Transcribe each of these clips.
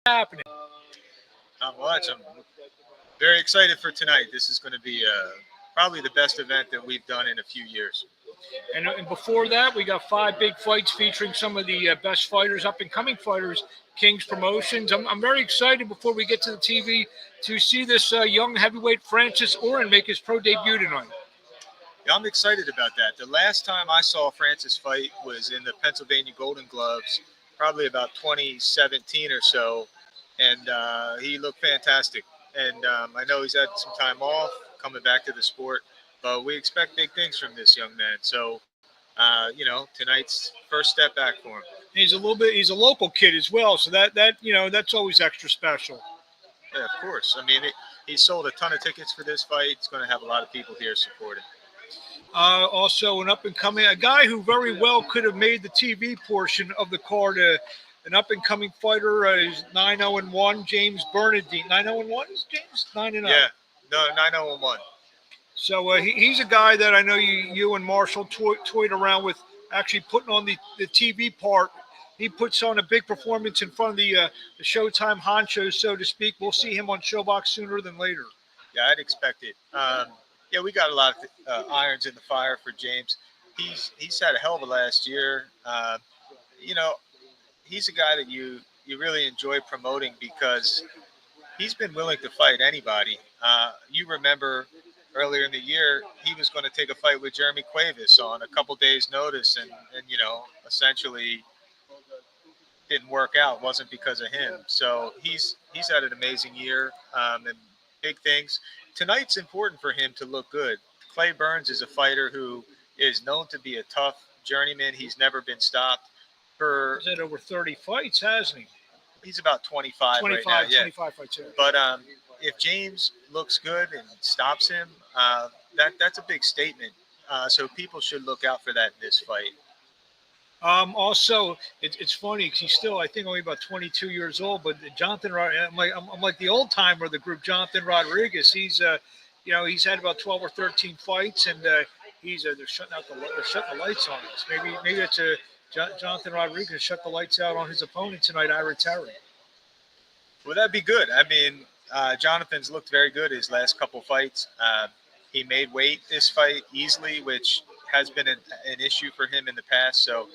happening? Not much. I'm very excited for tonight. This is going to be probably the best event that we've done in a few years. And before that, we got 5 big fights featuring some of the best fighters, up and coming fighters, King's Promotions. I'm very excited before we get to the TV to see this young heavyweight Francis Oren make his pro debut tonight. Yeah, I'm excited about that. The last time I saw Francis fight was in the Pennsylvania Golden Gloves, probably about 2017 or so, and he looked fantastic. And I know he's had some time off, coming back to the sport, but we expect big things from this young man. So, tonight's first step back for him. He's a local kid as well, so that's always extra special. Yeah, of course. I mean, he sold a ton of tickets for this fight. It's going to have a lot of people here supporting. Also, an up and coming, a guy who very well could have made the TV portion of the card. An up and coming fighter is 9-0-1, James Bernadine. 9-0-1 is James 9-0. Yeah, no, 9-0-1. So he's a guy that I know you and Marshall toyed around with, actually putting on the TV part. He puts on a big performance in front of the Showtime honchos, so to speak. We'll see him on Shobox sooner than later. Yeah, I'd expect it. Yeah, we got a lot of irons in the fire for James. He's had a hell of a last year. He's a guy that you really enjoy promoting because he's been willing to fight anybody. You remember earlier in the year, he was going to take a fight with Jeremy Cuevas on a couple days' notice, and essentially didn't work out. It wasn't because of him. So he's had an amazing year and big things. Tonight's important for him to look good. Clay Burns is a fighter who is known to be a tough journeyman. He's never been stopped. He's had over 30 fights, hasn't he? He's about 25 right now. Yeah. 25 fights. Yeah. But if James looks good and stops him, that's a big statement. So people should look out for that in this fight. Also, it's funny because he's still, I think, only about 22 years old. But Jonathan, I'm like the old timer of the group, Jonathan Rodriguez. He's had about 12 or 13 fights, and they're shutting the lights on us. Maybe it's Jonathan Rodriguez shut the lights out on his opponent tonight, Ira Terry. Well, that'd be good. I mean, Jonathan's looked very good his last couple fights. He made weight this fight easily, which has been an issue for him in the past. So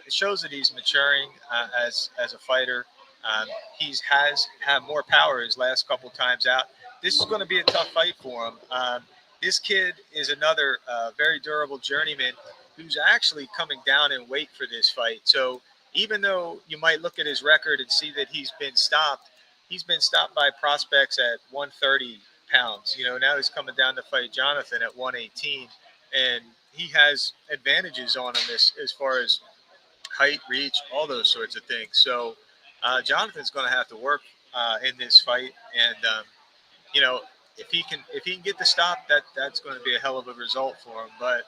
it shows that he's maturing as a fighter. He has had more power his last couple times out. This is going to be a tough fight for him. This kid is another very durable journeyman who's actually coming down in weight for this fight. So even though you might look at his record and see that he's been stopped by prospects at 130 pounds. Now he's coming down to fight Jonathan at 118, and he has advantages on him as far as height, reach, all those sorts of things. So Jonathan's going to have to work in this fight, and if he can get the stop, that's going to be a hell of a result for him. But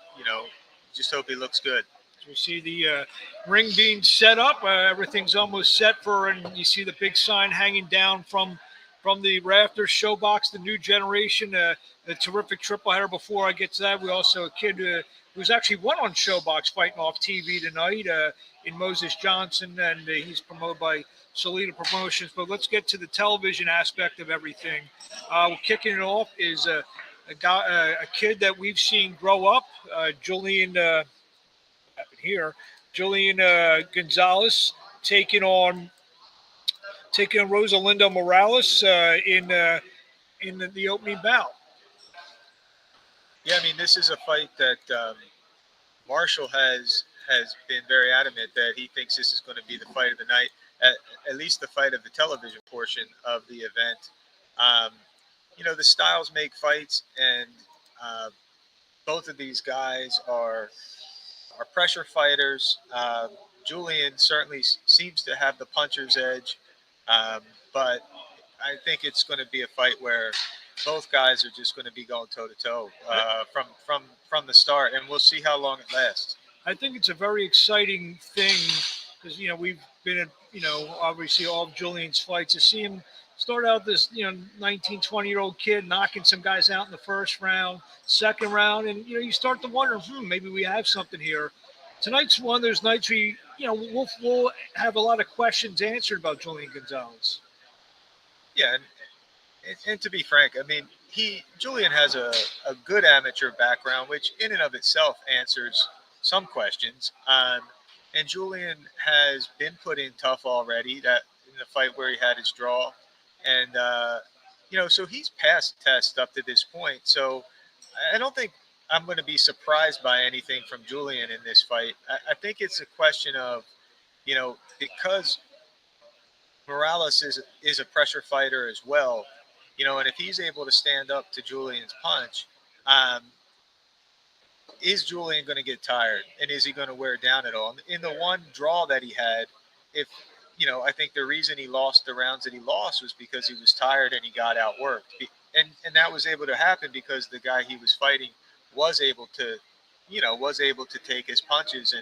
just hope he looks good. We see the ring being set up. Everything's almost set and you see the big sign hanging down from the rafters. Shobox, the new generation, a terrific triple header. Before I get to that, we also a kid who's actually won on Shobox fighting off TV tonight in Moses Johnson, and he's promoted by Salida Promotions. But let's get to the television aspect of everything. Kicking it off is a kid that we've seen grow up, Julian Gonzalez taking on Rosalinda Morales in the opening bout. Yeah, I mean, this is a fight that Marshall has been very adamant that he thinks this is going to be the fight of the night, at least the fight of the television portion of the event. The styles make fights, and both of these guys are pressure fighters. Julian certainly seems to have the puncher's edge, but I think it's going to be a fight where both guys are just going to be going toe to toe from the start, and we'll see how long it lasts. I think it's a very exciting thing because we've been at obviously all of Julian's fights to see him start out this 19, 20-year-old kid knocking some guys out in the first round, second round, and you start to wonder, maybe we have something here. tonight's one of those nights where we'll have a lot of questions answered about Julian Gonzalez. Yeah, and to be frank, I mean, Julian has a good amateur background, which in and of itself answers some questions. And Julian has been put in tough already. That in the fight where he had his draw, and so he's passed tests up to this point. So I don't think I'm going to be surprised by anything from Julian in this fight. I think it's a question of, because Morales is a pressure fighter as well, and if he's able to stand up to Julian's punch, um, is Julian going to get tired, and is he going to wear down at all? In the one draw that he had, if I think the reason he lost the rounds that he lost was because he was tired and he got outworked, and that was able to happen because the guy he was fighting was able to, take his punches,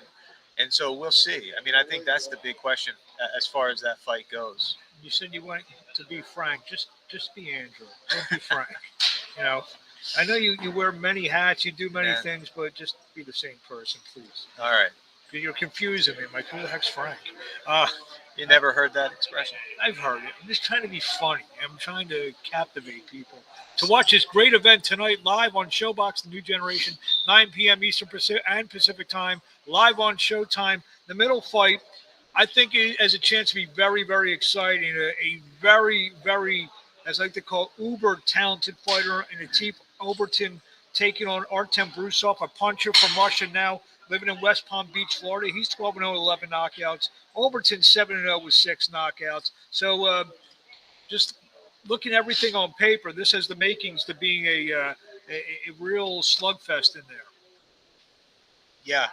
and so we'll see. I mean, I think that's the big question as far as that fight goes. You said you want to be frank. Just be Andrew. Don't be Frank. You know, I know you wear many hats, you do many Yeah. things, but just be the same person, please. All right. You're confusing me. I'm like, who the heck's Frank? Uh, You never heard that expression? I've heard it. I'm just trying to be funny. I'm trying to captivate people. To watch this great event tonight live on Shobox, the new generation, 9 p.m. Eastern and Pacific time, live on Showtime. The middle fight, I think it has a chance to be very, very exciting. A very, very, as I like to call, uber talented fighter in Atif Overton taking on Artem Brusov, a puncher from Russia now, living in West Palm Beach, Florida. He's 12-0 with 11 knockouts. Overton 7-0 with 6 knockouts. So just looking at everything on paper, this has the makings to being a real slugfest in there. Yeah.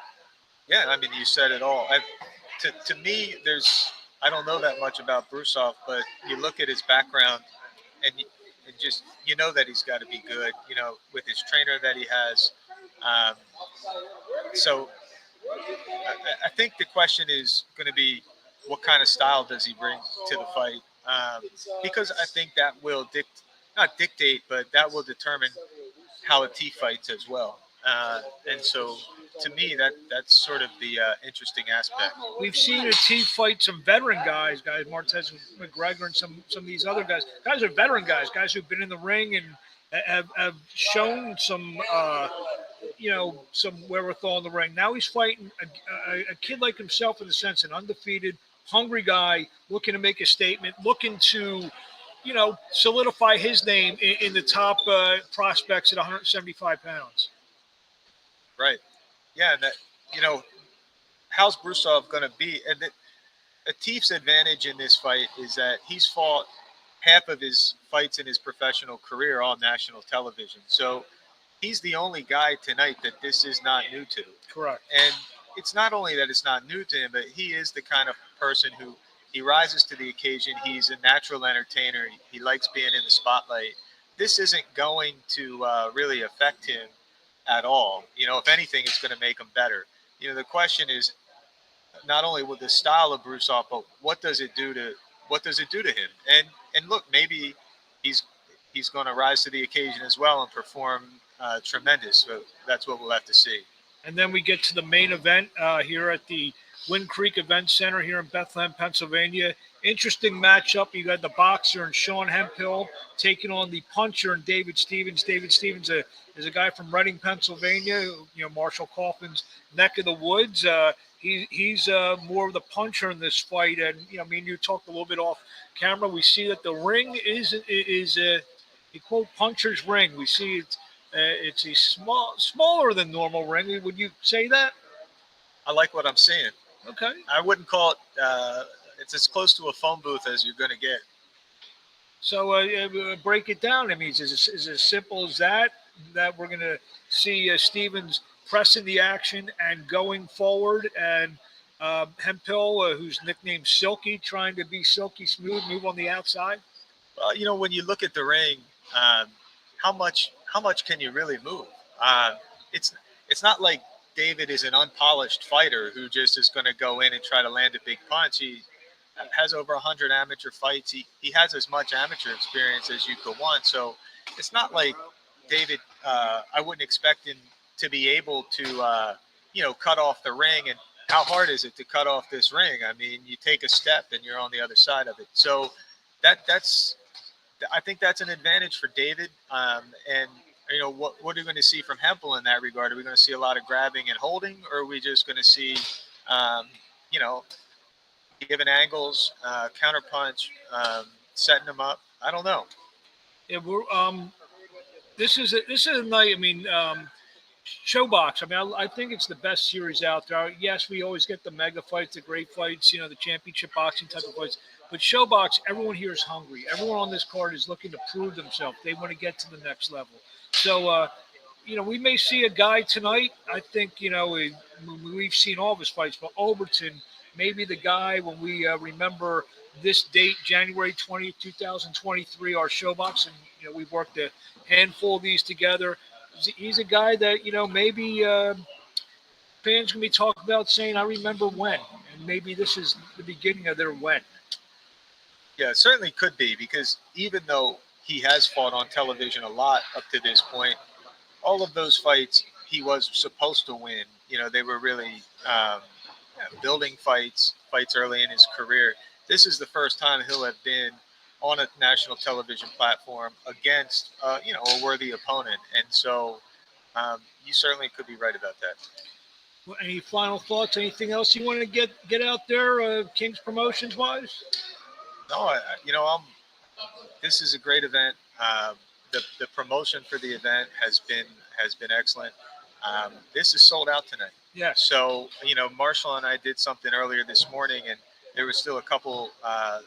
Yeah, I mean, you said it all. To me, I don't know that much about Brusov, but you look at his background and just that he's got to be good. With his trainer that he has. Um, so I think the question is going to be, what kind of style does he bring to the fight? Because I think that will not dictate, but that will determine how Atif fights as well. And so, to me, that's sort of the interesting aspect. We've seen Atif fight some veteran guys, Martez McGregor and some of these other guys. Guys are veteran guys who've been in the ring and have shown some some wherewithal in the ring. Now he's fighting a kid like himself in the sense, an undefeated, hungry guy looking to make a statement, looking to, solidify his name in the top prospects at 175 pounds. Right. Yeah. And that, how's Brusov going to be? And Atif's advantage in this fight is that he's fought half of his fights in his professional career on national television. So he's the only guy tonight that this is not new to. Correct. And it's not only that it's not new to him, but he is the kind of person who he rises to the occasion. He's a natural entertainer. He likes being in the spotlight. This isn't going to really affect him at all. If anything, it's going to make him better. The question is not only with the style of Brusov, but what does it do to him? And look, maybe he's going to rise to the occasion as well and perform tremendous. So that's what we'll have to see. And then we get to the main event here at the Wind Creek Event Center here in Bethlehem, Pennsylvania. Interesting matchup. You got the boxer and Sean Hemphill taking on the puncher and David Stevens. David Stevens is a guy from Reading, Pennsylvania, Marshall Kaufman's neck of the woods. He's more of the puncher in this fight. And, me and you talked a little bit off camera. We see that the ring is a quote puncher's ring. We see it's a smaller than normal ring. Would you say that? I like what I'm seeing. Okay. I wouldn't call it. It's as close to a phone booth as you're going to get. So break it down. I mean, is it as simple as that we're going to see Stevens pressing the action and going forward, and Hemphill, who's nicknamed Silky, trying to be silky smooth, move on the outside? Well, when you look at the ring, how much can you really move? It's not like David is an unpolished fighter who just is going to go in and try to land a big punch. He has over 100 amateur fights. He has as much amateur experience as you could want. So it's not like David. I wouldn't expect him to be able to cut off the ring. And how hard is it to cut off this ring? I mean, you take a step and you're on the other side of it. So I think that's an advantage for David. And what are we going to see from Hempel in that regard? Are we going to see a lot of grabbing and holding, or are we just going to see, you know, giving angles, counter punch, setting them up? I don't know. Yeah, this is a night. I mean, Showbox. I mean, I think it's the best series out there. Yes, we always get the mega fights, the great fights, the championship boxing type of fights. But Showbox, everyone here is hungry. Everyone on this card is looking to prove themselves. They want to get to the next level. So, we may see a guy tonight. I think, we've seen all of his fights, but Overton may be the guy when we remember this date, January 20th, 2023, our Showbox. And, we've worked a handful of these together. He's a guy that, maybe fans can be talking about saying, I remember when. And maybe this is the beginning of their when. Yeah, it certainly could be, because even though he has fought on television a lot up to this point, all of those fights he was supposed to win. They were really building fights early in his career. This is the first time he'll have been on a national television platform against, a worthy opponent. And so you certainly could be right about that. Well, any final thoughts? Anything else you want to get out there, King's Promotions wise? No, this is a great event. The promotion for the event has been excellent. This is sold out tonight. Yeah. So, Marshall and I did something earlier this morning, and there was still a couple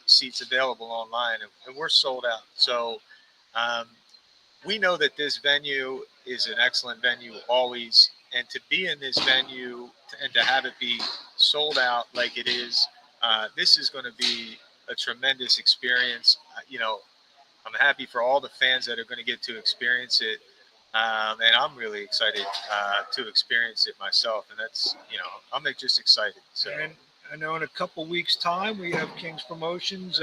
seats available online, and we're sold out. So we know that this venue is an excellent venue always, and to be in this venue and to have it be sold out like it is, this is going to be a tremendous experience. I'm happy for all the fans that are going to get to experience it. And I'm really excited to experience it myself. And that's, I'm just excited. So. And I know in a couple weeks' time, we have King's Promotions,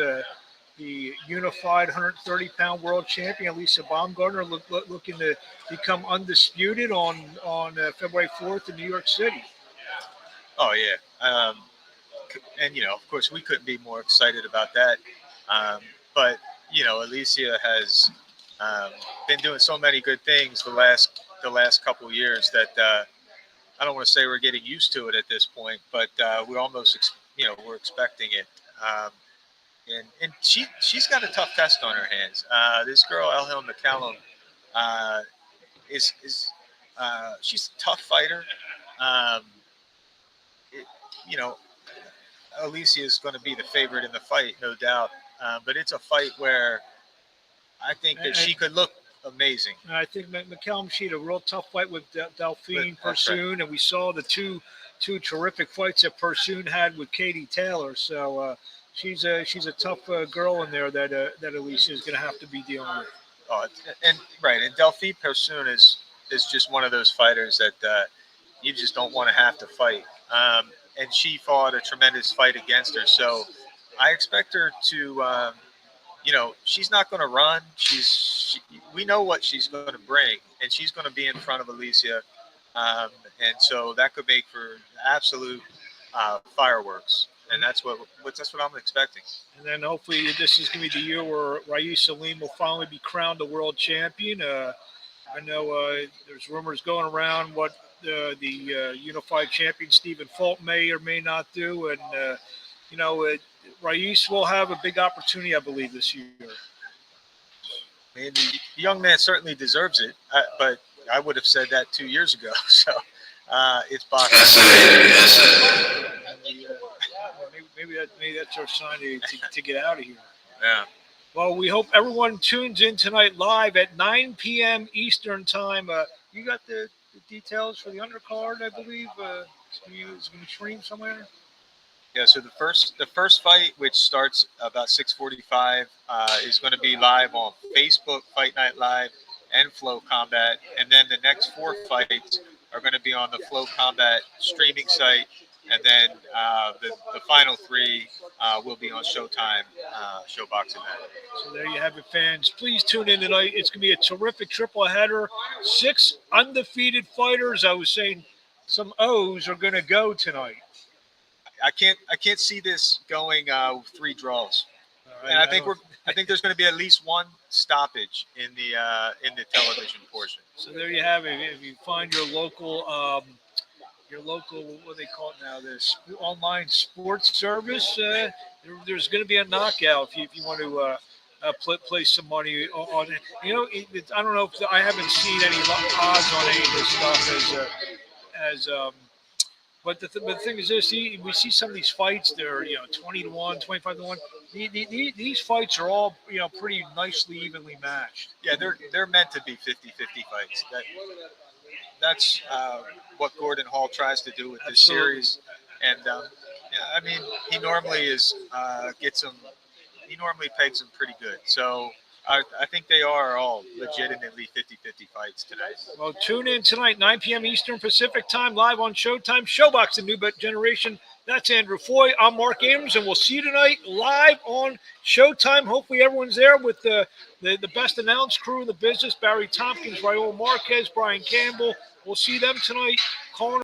the unified 130-pound world champion, Lisa Baumgartner, looking to become undisputed on February 4th in New York City. Oh, yeah. And, of course, we couldn't be more excited about that. But, Alicia has been doing so many good things the last couple of years that I don't want to say we're getting used to it at this point, but we're almost, we're expecting it. And she's got a tough test on her hands. This girl, Elhel McCallum, she's a tough fighter. Alicia is going to be the favorite in the fight, no doubt. But it's a fight where I think that she could look amazing. I think McCallum, she had a real tough fight with Delphine Persoon, right. And we saw the two terrific fights that Persoon had with Katie Taylor. So she's a tough girl in there that Alicia is going to have to be dealing with. Oh, and Delphine Persoon is just one of those fighters that you just don't want to have to fight. And she fought a tremendous fight against her. So I expect her to, she's not going to run. We know what she's going to bring, and she's going to be in front of Alicia. And so that could make for absolute fireworks. And that's what I'm expecting. And then hopefully this is going to be the year where Raïs Salim will finally be crowned the world champion. I know there's rumors going around what the unified champion Stephen Fulton may or may not do, and Raïs will have a big opportunity, I believe, this year. And the young man certainly deserves it, but I would have said that 2 years ago. So it's boxing. Maybe that's our sign to get out of here. Yeah. Well, we hope everyone tunes in tonight live at 9 p.m. Eastern time. You got the details for the undercard, I believe. It's going to stream somewhere. Yeah. So the first fight, which starts about 6:45, is going to be live on Facebook, Fight Night Live, and Flow Combat, and then the next 4 fights are going to be on the Flow Combat streaming site, and then the final 3 will be on Showtime, Shobox event. So there you have it, fans. Please tune in tonight. It's going to be a terrific triple header. 6 undefeated fighters. I was saying some O's are going to go tonight. I can't see this going 3 draws. All And right, I think there's going to be at least one stoppage in the television portion. So there you have it. If you find your local, what do they call it now, this online sports service, there's going to be a knockout if you want to place some money on it. You know, I don't know if I haven't seen any odds on any of this stuff as but the thing is this: we see some of these fights. They're 20-1, 25-1. These fights are all pretty nicely evenly matched. Yeah, they're meant to be 50-50 fights. That's what Gordon Hall tries to do with this series, and I mean he normally gets them. He normally pegs them pretty good. So I think they are all legitimately 50-50 fights tonight. Well, tune in tonight, 9 p.m. Eastern Pacific Time, live on Showtime. Shobox, the new generation. That's Andrew Foy. I'm Marc Abrams, and we'll see you tonight live on Showtime. Hopefully everyone's there with the best announced crew in the business, Barry Tompkins, Raul Marquez, Brian Campbell. We'll see them tonight. Calling